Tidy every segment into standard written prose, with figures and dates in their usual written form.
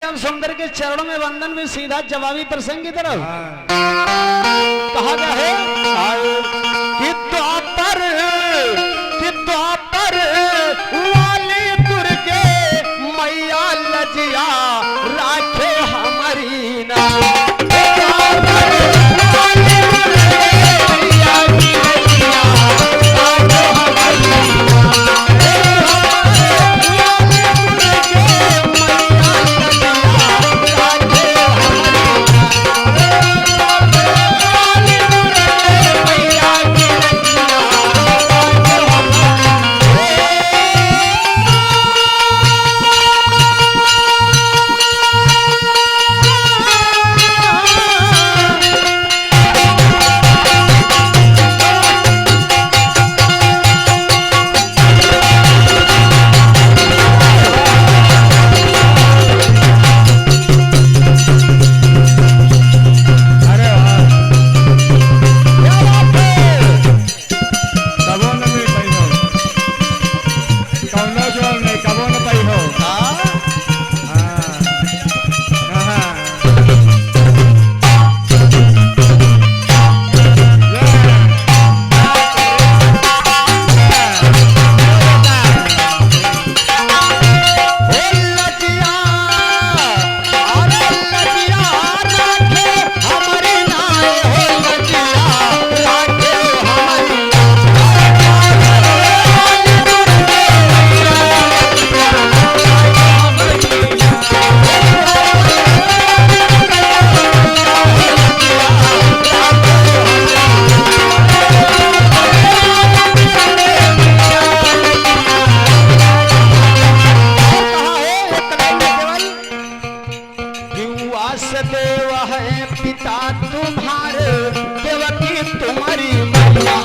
श्याम सुंदर के चरणों में वंदन में सीधा जवाबी प्रसंग की तरफ कहा गया है कि द्वापर वाली दुर्गे मैया लजिया राखे हमारी ना देव है पिता तुम्हारे देवकी तुम्हारी मैया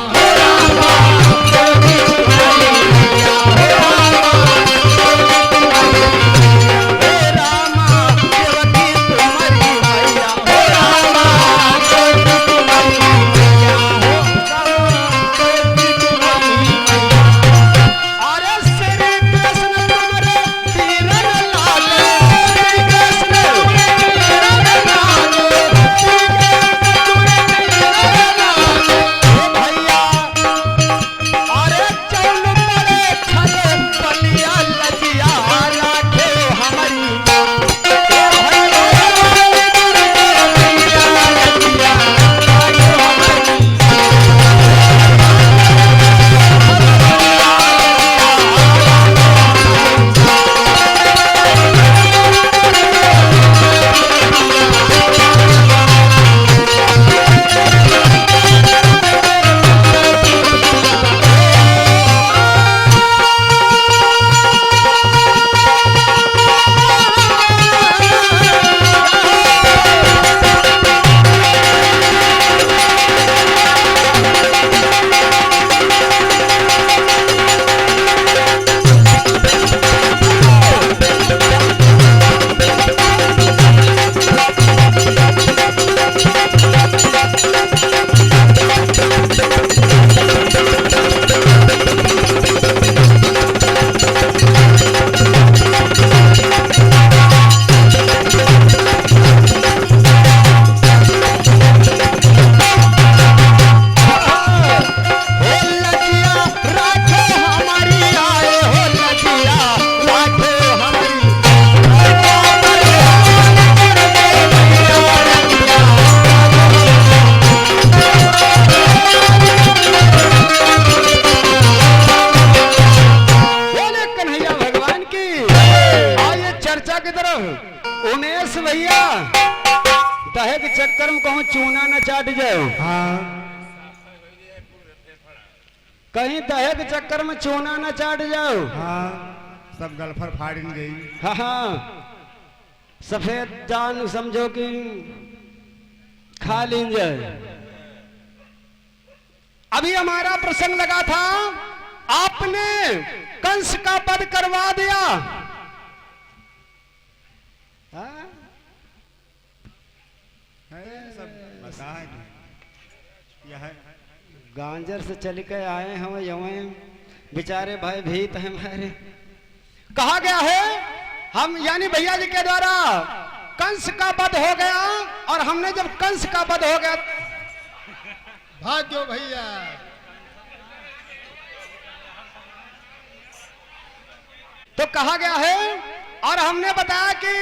उमेश भैया दहे के चक्कर में कहूँ चूना न चाट जाओ। हाँ। कहीं दहे के चक्कर में चूना न चाट जाओ। हाँ। सब गलफर फाड़ गई। हाँ हाँ सफेद जान समझो कि खा लीन जाए। अभी हमारा प्रसंग लगा था आपने कंस का वध करवा दिया। सब गांजर से चल के आए हैं बेचारे भाई भीत हैं हमारे। कहा गया है हम यानी भैया जी के द्वारा कंस का वध हो गया, और हमने जब कंस का वध हो गया, भाग्यो भैया। तो कहा गया है, और हमने बताया कि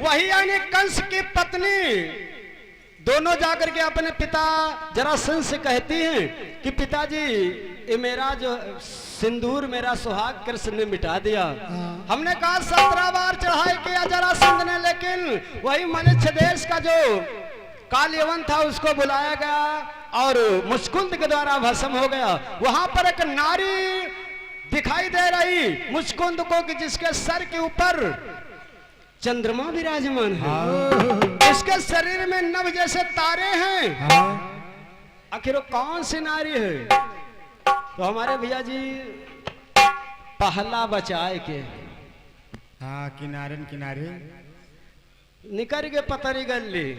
वही यानी कंस की पत्नी दोनों जाकर के अपने पिता जरासंध से कहती हैं कि पिताजी ये मेरा जो सिंदूर मेरा सुहाग कृष्ण ने मिटा दिया। हमने कहा 17 बार चढ़ाई किया जरासंध ने, लेकिन वही मनुष्य देश का जो कालयवन था उसको बुलाया गया और मुचकुंद के द्वारा भस्म हो गया। वहां पर एक नारी दिखाई दे रही मुचकुंद को कि जिसके सर के ऊपर चंद्रमा विराजमान है, इसके शरीर में नभ जैसे तारे हैं। आखिर वो कौन सी नारी है? तो हमारे भैया जी पहला बचाए के हाँ, किनारे किनारे निकर के पतरी गली।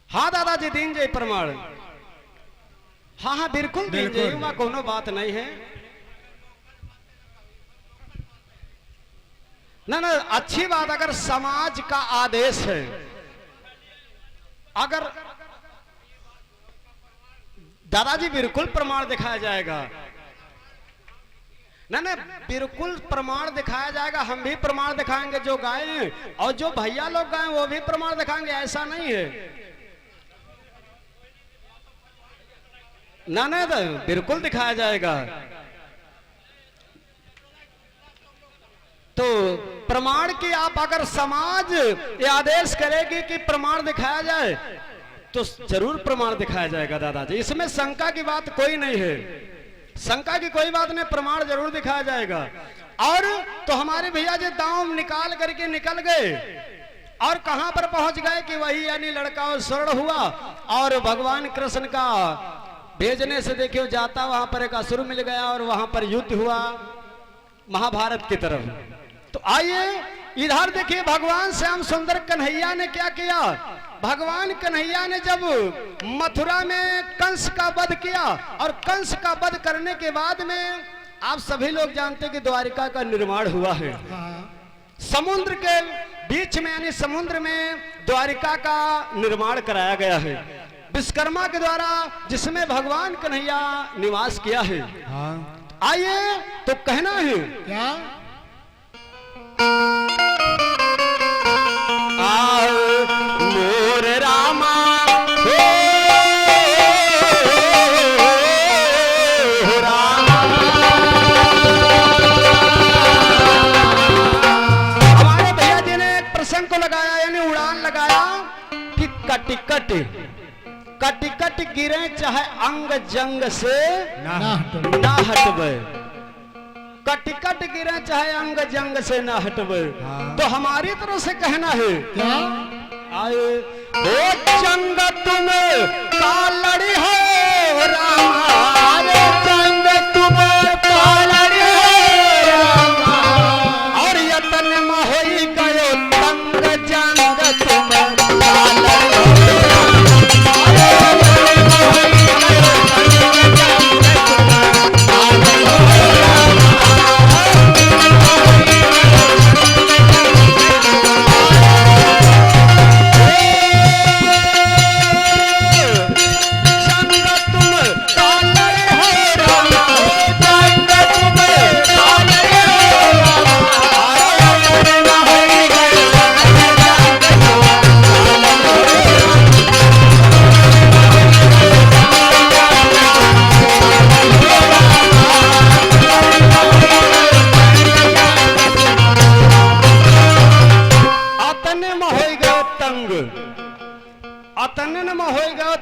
हाँ दादाजी दीन जय प्रमाण। हाँ हाँ बिल्कुल दीन जय, वहां कोनो बात नहीं है। ना ना अच्छी बात, अगर समाज का आदेश है, अगर दादाजी बिल्कुल प्रमाण दिखाया जाएगा। ना ना बिल्कुल प्रमाण दिखाया जाएगा, हम भी प्रमाण दिखाएंगे जो गाए हैं, और जो भैया लोग गाए वो भी प्रमाण दिखाएंगे, ऐसा नहीं है। ना ना बिल्कुल दिखाया जाएगा। तो प्रमाण की आप अगर समाज ये आदेश करेगी कि प्रमाण दिखाया जाए तो जरूर प्रमाण दिखाया जाएगा दादाजी, इसमें शंका की बात कोई नहीं है, शंका की कोई बात नहीं, प्रमाण जरूर दिखाया जाएगा। और तो हमारे भैया जी दांव निकाल करके निकल गए और कहां पर पहुंच गए कि वही यानी लड़का और स्वर्ण हुआ, और भगवान कृष्ण का भेजने से देखिए जाता वहां पर एक असुर मिल गया और वहां पर युद्ध हुआ महाभारत की तरफ। तो आइए इधर देखिए भगवान श्याम सुंदर कन्हैया ने क्या किया। भगवान कन्हैया ने जब मथुरा में कंस का वध किया, और कंस का वध करने के बाद में आप सभी लोग जानते हैं कि द्वारिका का निर्माण हुआ है। समुद्र के बीच में यानी समुद्र में द्वारिका का निर्माण कराया गया है विश्वकर्मा के द्वारा, जिसमें भगवान कन्हैया निवास किया है। आइए तो कहना है क्या मोर रामा हो रामा। हमारे भैया जी ने एक प्रसंग को लगाया यानी उड़ान लगाया कि कटिकट कटिकट गिरे चाहे अंग जंग से ना हटवे, कटिकट गिरे चाहे अंग जंग से ना हटवे। तो हमारी तरफ से कहना है क्या आए हो जंग तुम कालड़ी हो रामा, जंग तुम कालड़ी हो रामा, और यतन में होई गयो तंग जंग तुम कालड़ी हो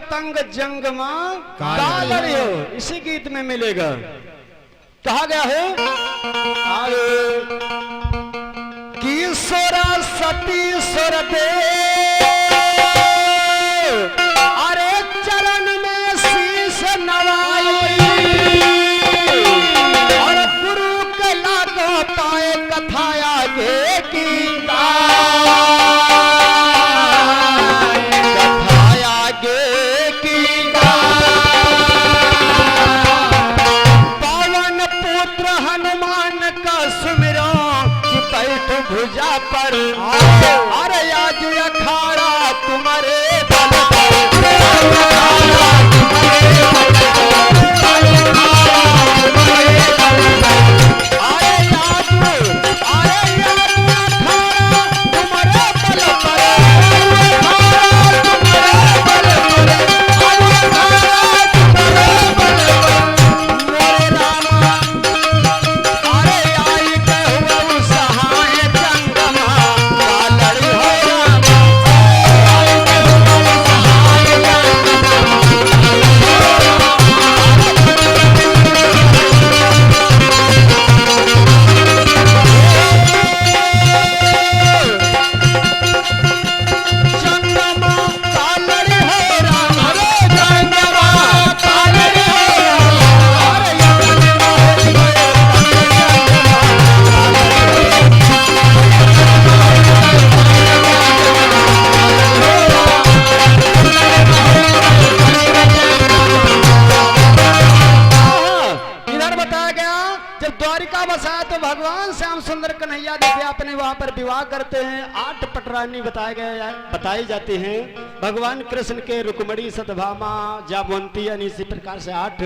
तंग जंग मां कालड़ी हो, इसी गीत में मिलेगा। कहा गया है कि सोरा सती सोर दे, अरे चरण में शीश नवाई, और गुरु के लागो पाए कथाया गे की पवन पुत्र हनुमान का सुमिरो पर अरे आज अखाड़ा तुम्हारे बल भगवान श्याम सुंदर कन्हैया देवी अपने वहां पर विवाह करते हैं। 8 पटरानी बताई जाती हैं। भगवान कृष्ण के रुक्मणी सतभामा जामवंती यानी इसी प्रकार से 8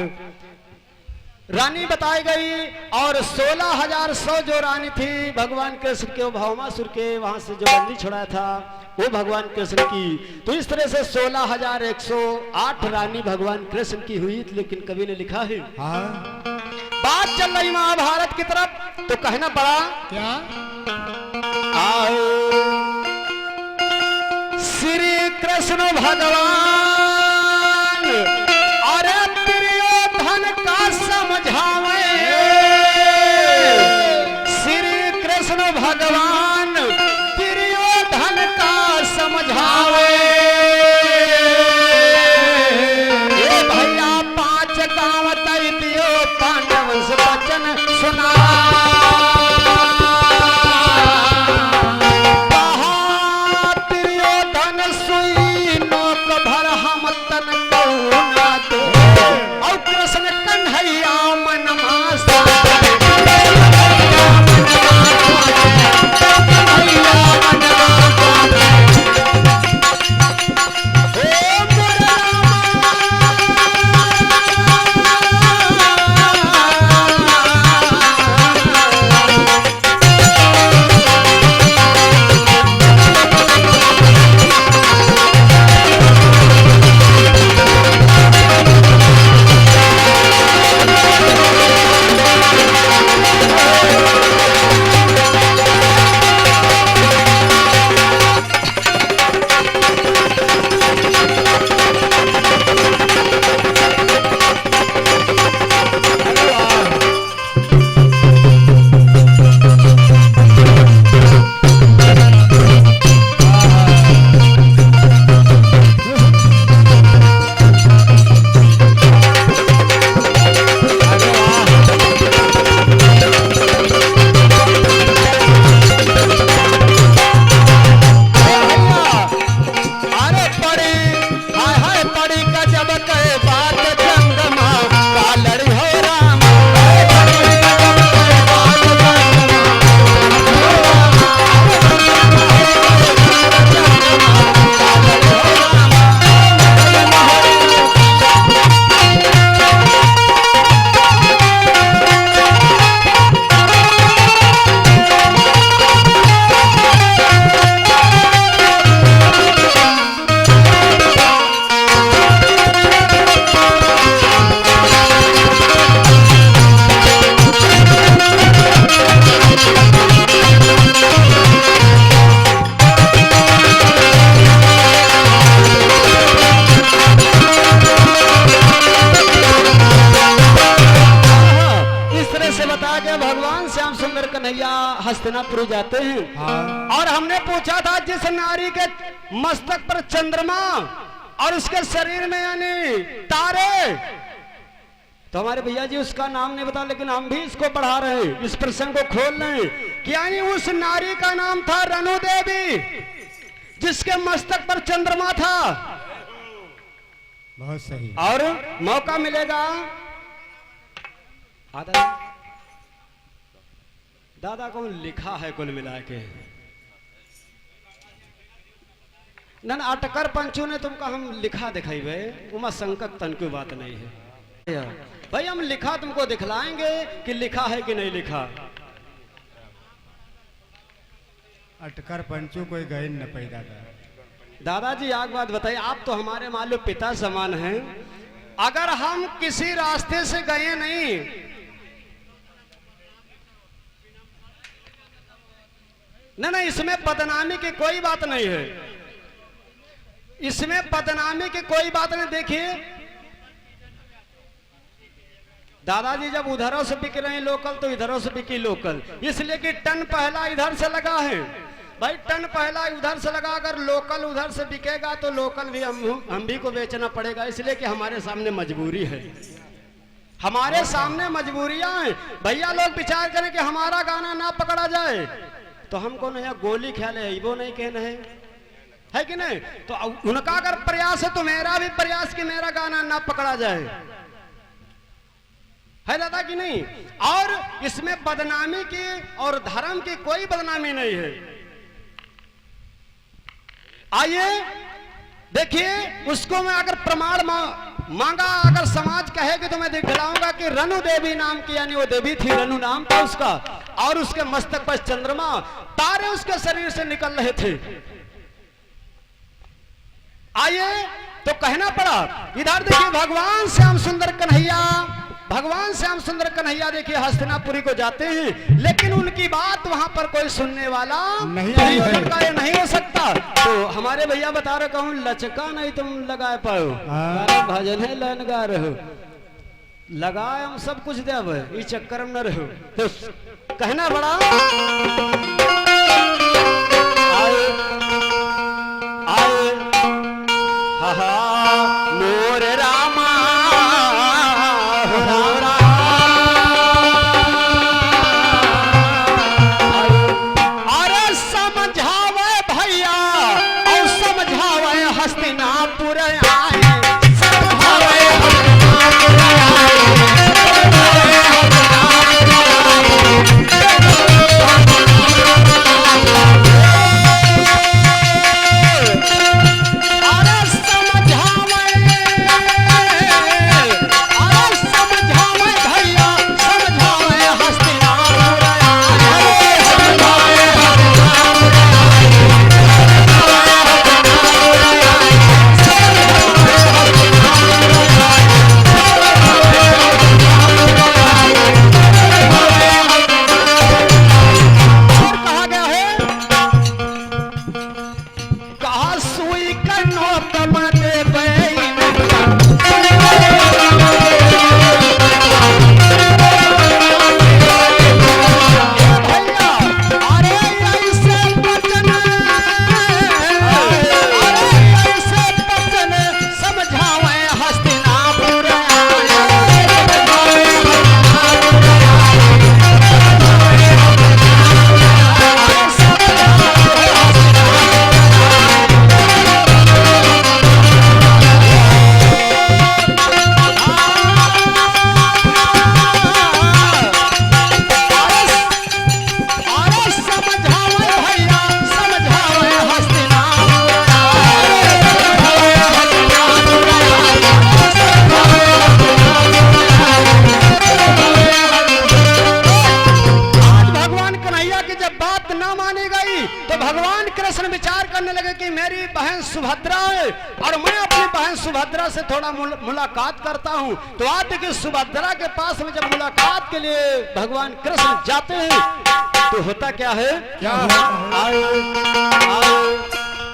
रानी बताई गई और 16,100 जो रानी थी भगवान कृष्ण के भौमासुर के वहां से जो बंदी छुड़ाया था वो भगवान कृष्ण की। तो इस तरह से 16,108 रानी भगवान कृष्ण की हुई। लेकिन कवि ने लिखा है बात चल रही महाभारत की तरफ तो कहना पड़ा क्या आओ श्री कृष्ण भगवान अरे दुर्योधन का समझावे श्री कृष्ण भगवान दुर्योधन का समझावे भैया 5 गांव तय दियो पांडव से वचन सुना हस्तिनापुर जाते हैं। और हमने पूछा था जिस नारी के मस्तक पर चंद्रमा और उसके शरीर में यानी तारे, तो हमारे भैया जी उसका नाम नहीं बता, लेकिन हम भी इसको पढ़ा रहे हैं, इस प्रसंग को खोल रहे हैं कि यानी उस नारी का नाम था रनु देवी जिसके मस्तक पर चंद्रमा था। बहुत सही। और मौका मिलेगा दादा कौन लिखा है कुल मिला के न अटकर पंचू ने तुमका हम लिखा दिखाई उमा संकट तन की बात नहीं है भाई, हम लिखा तुमको दिखलाएंगे कि लिखा है कि नहीं लिखा। अटकर पंचू कोई गए न पैदा था। दादाजी एक बात बताइए, आप तो हमारे मालूम पिता समान हैं, अगर हम किसी रास्ते से गए नहीं ना, इसमें बदनामी की कोई बात नहीं है, इसमें बदनामी की कोई बात नहीं। देखिए दादाजी जब उधरों से बिक रहे हैं लोकल तो इधरों से बिकी लोकल, इसलिए कि टन पहला इधर से लगा है भाई, टन पहला उधर से लगा, अगर लोकल उधर से बिकेगा तो लोकल भी हम भी को बेचना पड़ेगा, इसलिए कि हमारे सामने मजबूरी है, हमारे सामने मजबूरियां हैं। भैया लोग विचार करें कि हमारा गाना ना पकड़ा जाए तो हमको नहीं गोली ख्याल है, वो नहीं कहना है कि नहीं। तो उनका अगर प्रयास है तो मेरा भी प्रयास कि मेरा गाना ना पकड़ा जाए, है दादा कि नहीं। और इसमें बदनामी की और धर्म की कोई बदनामी नहीं है। आइए देखिए, उसको मैं अगर प्रमाण मांगा, अगर समाज कहेगी तो मैं दिखलाऊंगा कि रनु देवी नाम की, यानी वो देवी थी, रनु नाम था उसका, और उसके मस्तक पर चंद्रमा, तारे उसके शरीर से निकल रहे थे। आइए तो कहना पड़ा, इधर देखिए भगवान श्याम सुंदर कन्हैया, भगवान श्याम सुंदर कन्हैया देखिए हस्तिनापुरी को जाते हैं, लेकिन उनकी बात वहां पर कोई सुनने वाला नहीं हो सकता, ये नहीं हो सकता। तो हमारे भैया बता रहे, कहूं लचका नहीं तुम लगा पाओ, भजन है लन गा रहे लगाए, हम सब कुछ दे इस चक्कर में न रहो। तो कहना बड़ा आए आए हा मोर रामा सुभद्रा है और मैं अपनी बहन सुभद्रा से थोड़ा मुलाकात करता हूँ। तो आज देखिए सुभद्रा के पास में जब मुलाकात के लिए भगवान कृष्ण जाते हैं तो होता क्या है, क्या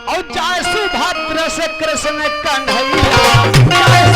और चाहे सुभद्रा से कृष्ण कन्हैया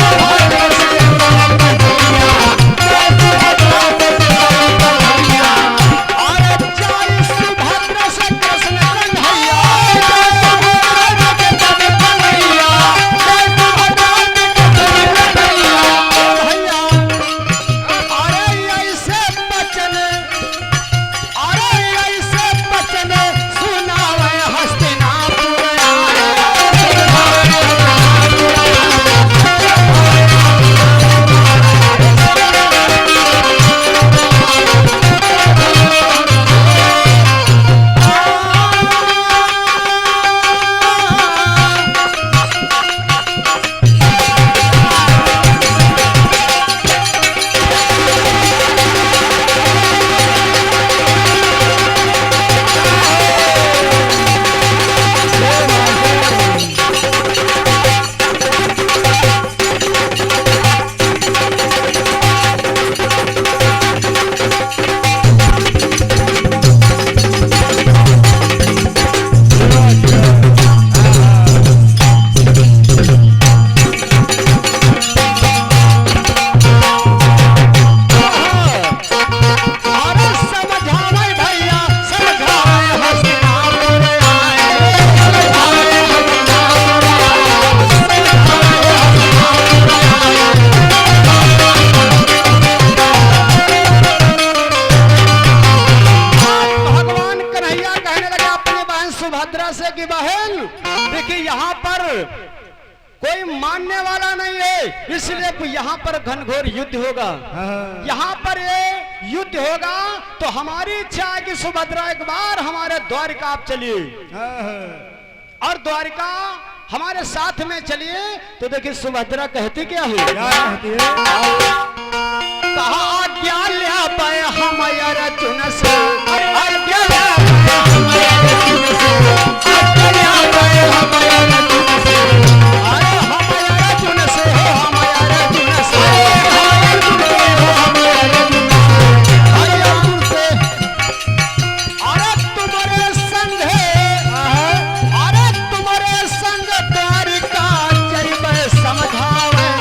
सुभद्रा से कि बहन देखिए यहाँ पर कोई मानने वाला नहीं है, इसलिए यहाँ पर घनघोर युद्ध होगा। यहाँ पर ये युद्ध होगा तो हमारी इच्छा है कि सुभद्रा एक बार हमारे द्वारिका आप चलिए और द्वारिका हमारे साथ में चलिए। तो देखिए सुभद्रा कहती क्या है, कहा आज्ञा लिया पाए हमारा चुन से, आज्ञा लिया पाए हमारा चुन से, अरे हमारा चुन से हो, हमारा चुन से, हमारा चुन से हो, हमारा चुन से, अरे तुम्हारे संग है, अरे तुम्हारे संग द्वारिका चरिबे समझावे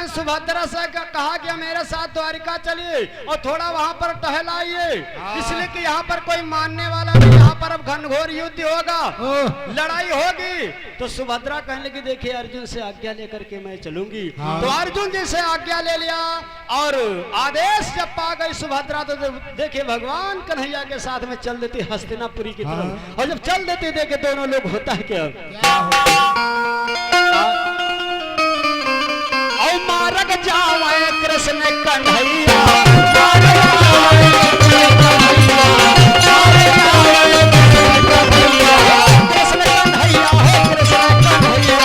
सुभद्रा से कहा गया मेरे साथ द्वारिका चलिए और थोड़ा वहां पर टहलाइए, इसलिए कि यहाँ पर कोई मानने वाला नहीं, यहाँ पर अब घनघोर युद्ध होगा, लड़ाई होगी। तो सुभद्रा कहने लगी देखिए अर्जुन से आज्ञा लेकर के मैं चलूंगी। तो अर्जुन जी से आज्ञा ले लिया और आदेश जब पा गई सुभद्रा तो देखिए भगवान कन्हैया के साथ में चल देती हस्तिनापुरी की तरफ। और जब चल देती देखे दोनों लोग होता है क्या, मारग जावे कृष्ण कन्हैया, कृष्ण कन्हैया हो, कृष्ण कन्हैया,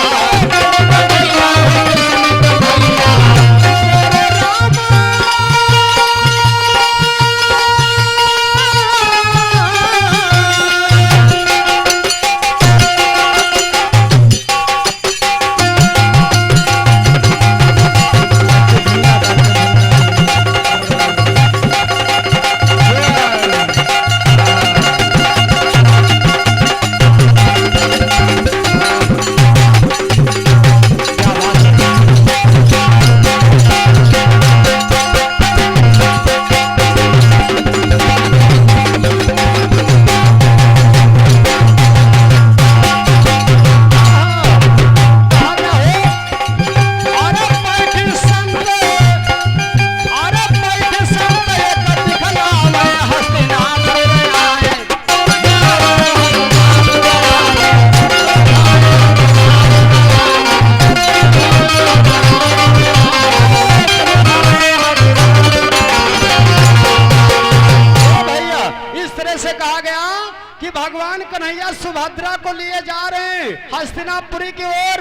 सुभद्रा को लिए जा रहे हैं हस्तिनापुरी की ओर।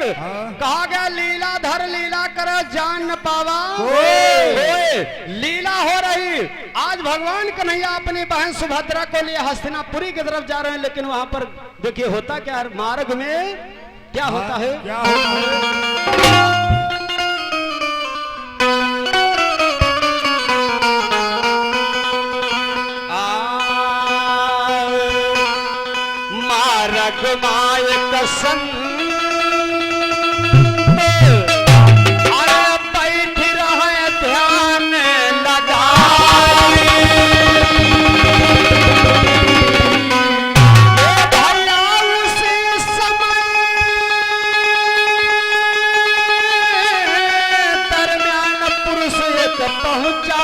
कहा गया लीलाधर लीला करो जान न पावा, लीला हो रही। आज भगवान कन्हैया अपनी बहन सुभद्रा को लिए हस्तिनापुरी की तरफ जा रहे हैं, लेकिन वहां पर देखिए होता क्या, मार्ग में क्या होता है, क्या होता है? माय कसम अरे बैठ रहे ध्यान लगाए, भैया उसी समय दरम्यान पुरुष एक पहुंचा।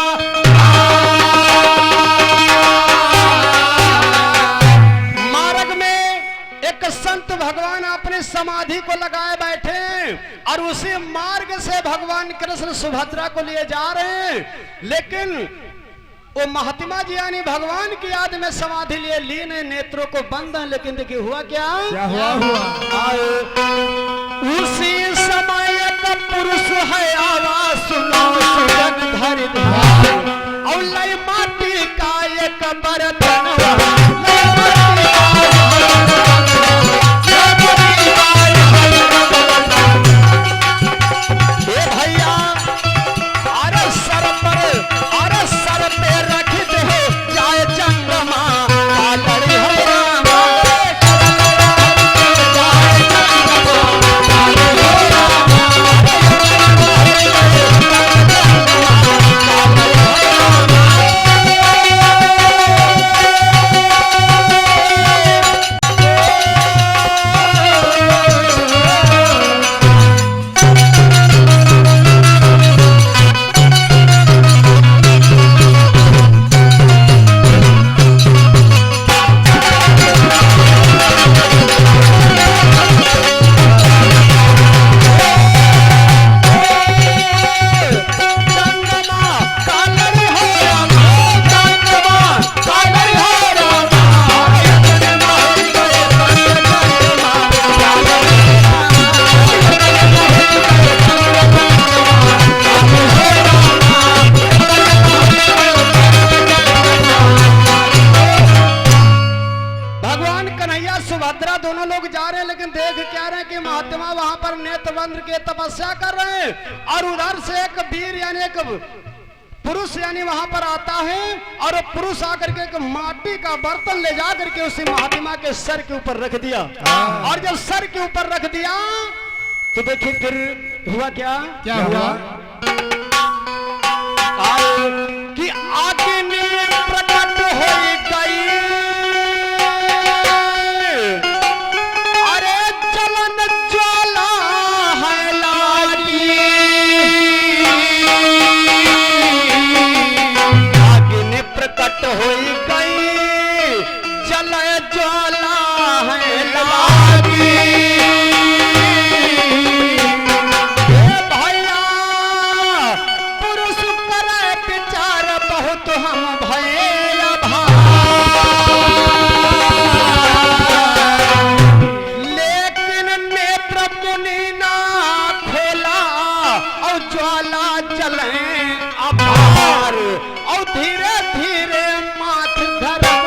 संत भगवान अपने समाधि को लगाए बैठे और उसी मार्ग से भगवान कृष्ण सुभद्रा को लिए जा रहे हैं, लेकिन वो महात्मा जी यानी भगवान की याद में समाधि लिए लीन है, नेत्रों को बंद है। लेकिन देखिए हुआ क्या हुआ उसी समय का पुरुष है आवाज सुनो सुगन धरि ध्यान, और लय माटी का एक बर्तन भैया अरे सर पे रख दे जाए चंद्रमा कालड़ी तपस्या कर रहे हैं, और उधर से एक वीर यानी एक पुरुष यानी वहां पर आता है, और वो पुरुष आकर के एक माटी का बर्तन ले जा करके उसी महात्मा के सर के ऊपर रख दिया। और जब सर के ऊपर रख दिया तो देखिए फिर हुआ क्या हुआ कि अग्नि प्रकट हो गई, अरे जलन ज्वाला है लागी, अग्नि प्रकट हो गई जल ज्वाला है लागी। भैया पुरुष करे विचार बहुत हम भय भाई, लेकिन नेत्र मुनि ना खोला और ज्वाला चले अपार, और धीरे धीरे माथ धर्म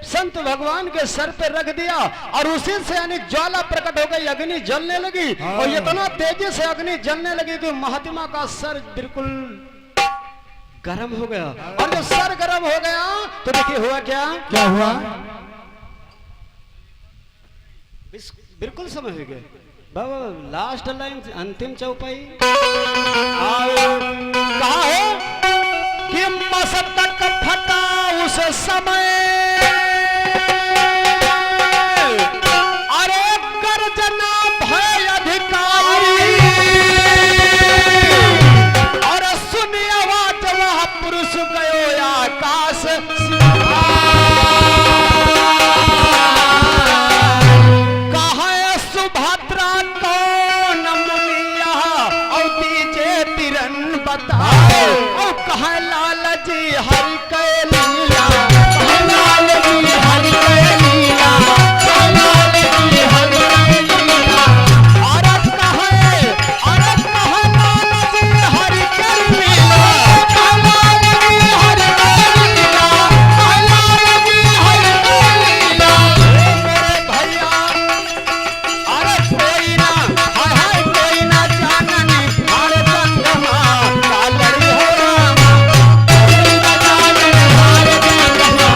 संत भगवान के सर पे रख दिया, और उसी से यानी ज्वाला प्रकट हो गई, अग्नि जलने लगी। और इतना तेजी से अग्नि जलने लगी कि महात्मा का सर बिल्कुल गर्म हो गया। और जब सर गर्म हो गया तो देखिए हुआ क्या हुआ बिल्कुल समझ गए बाबा। लास्ट लाइन अंतिम चौपाई कहा है कि मस्तक फटा उस समय, अरे गर्जना भय अधिकारी, और सुनी आवाज वह पुरुष गयो आकाश, कहा सुभद्रा कौन मुनिया और दीजे तिरन ओ कहा लाल जी हरि के लीला, लाल जी हरि के लीला, लाल जी हरि के लीला। और कहा लाल जी हरि के लीला, लाल जी हरि के लीला, लाल जी हरि के लीला। मेरे भैया अरे कोई ना, हाय हाय कोई ना जाननी हर संगमा कालड़ी हो रामा, कोई ना जाननी हर संगमा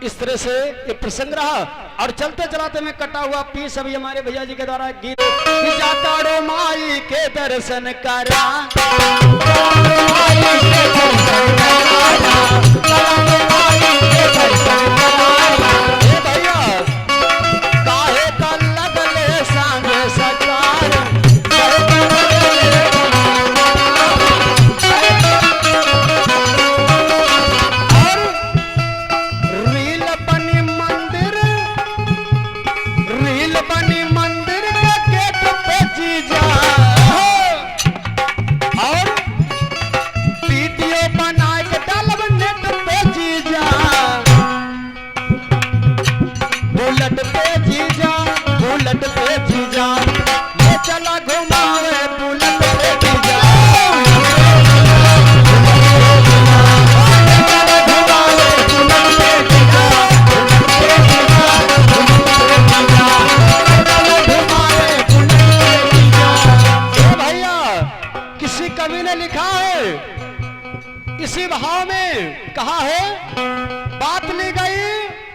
इस तरह से ये प्रसंग रहा। और चलते चलाते में कटा हुआ पीस अभी हमारे भैया जी के द्वारा गीत कि जाता रो माई के दर्शन करा, माई के दर्शन करा, माई के दर्शन करा। ए भैया काहे का लगले सांगे सकार, रील बनी मंदिर, रील बनी मंदिर के गेट पे जीजा, और वीडियो बना के डालब नेट पे जीजा, बुलेट पे जीजा, बुलेट पे जीजा, ये चला घुमावे बुलेट पे जीजा, किसी कवि ने लिखा है इसी भाव में कहा है, बात ली गई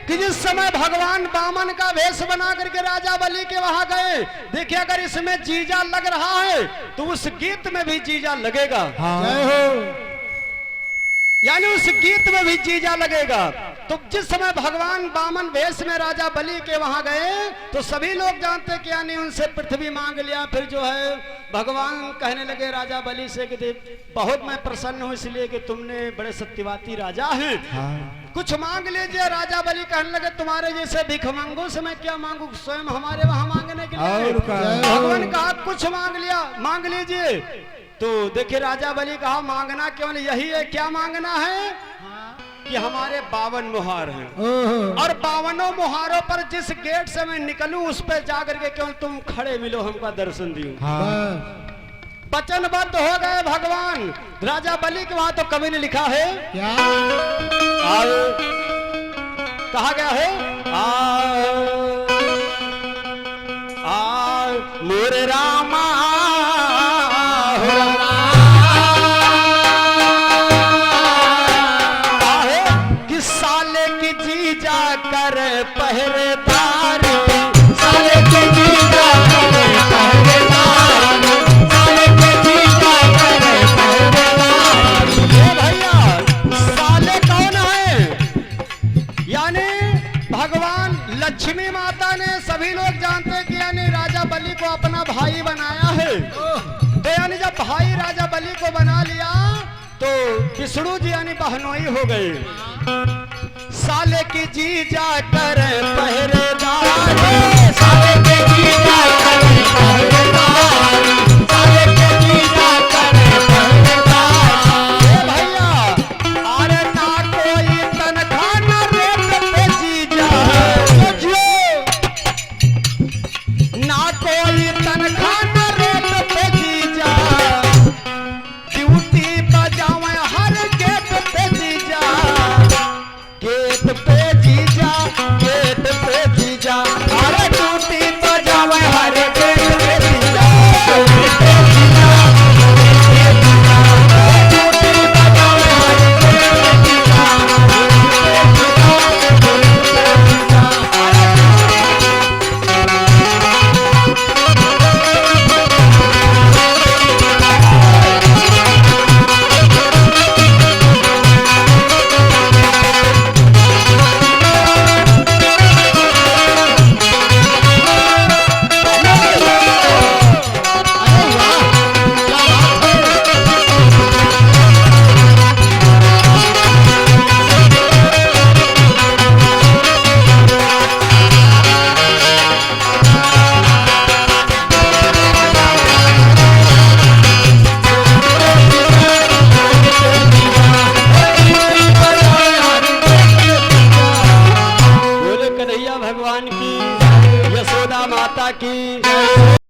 कि जिस समय भगवान वामन का वेश बना करके राजा बलि के वहां गए, देखिए अगर इसमें जीजा लग रहा है तो उस गीत में भी जीजा लगेगा। जय हो। यानी उस गीत में भी जीजा लगेगा। तो जिस समय भगवान वामन वेश में राजा बलि के वहां गए तो सभी लोग जानते कि यानी उनसे पृथ्वी मांग लिया। फिर जो है भगवान कहने लगे राजा बलि से कि बहुत मैं प्रसन्न हूं इसलिए कि तुमने बड़े सत्यवादी राजा हैं, कुछ मांग लीजिए। राजा बलि कहने लगे तुम्हारे जैसे भिखमंगों से मैं क्या मांगू, स्वयं हमारे वहां मांगने के लिए। भगवान कहा कुछ मांग लिया, मांग लीजिए। तो देखिए राजा बलि कहा मांगना केवल यही है, क्या मांगना है कि हमारे 52 मुहार हैं और 52 मुहारों पर जिस गेट से मैं निकलूं उस पर जाकर के केवल तुम खड़े मिलो, हमका दर्शन दियो। वचनबद्ध हो गए भगवान राजा बलि के। वहां तो कवि ने लिखा है क्या कहा गया है, मोरे रामा साले की जीजा कर पहरेदार, साले की जीजा कर पहरेदार, साले की जीजा कर पहरेदार। ये भैया साले कौन है? यानी भगवान लक्ष्मी माता ने, सभी लोग जानते हैं कि यानी राजा बलि को अपना भाई बनाया है। तो यानी जब भाई राजा बलि को बना लिया तो विष्णु जी यानी बहनोई हो गए। साले की जीजा कर पहरेदार, साले की जीजा कर पहरेदार, साले की जीजा कर पहरेदार। ए भैया अरे ना कोई तनख्वाह ना रेट पे जीजा, ना कोई तनख्वाह ना रेट पे जीजा, ड्यूटी बजावे हर गेट पे जीजा, गेट पे जीजा, गेट पे जीजा, अरे ड्यूटी बजावे हर गेट पे जीजा। माता की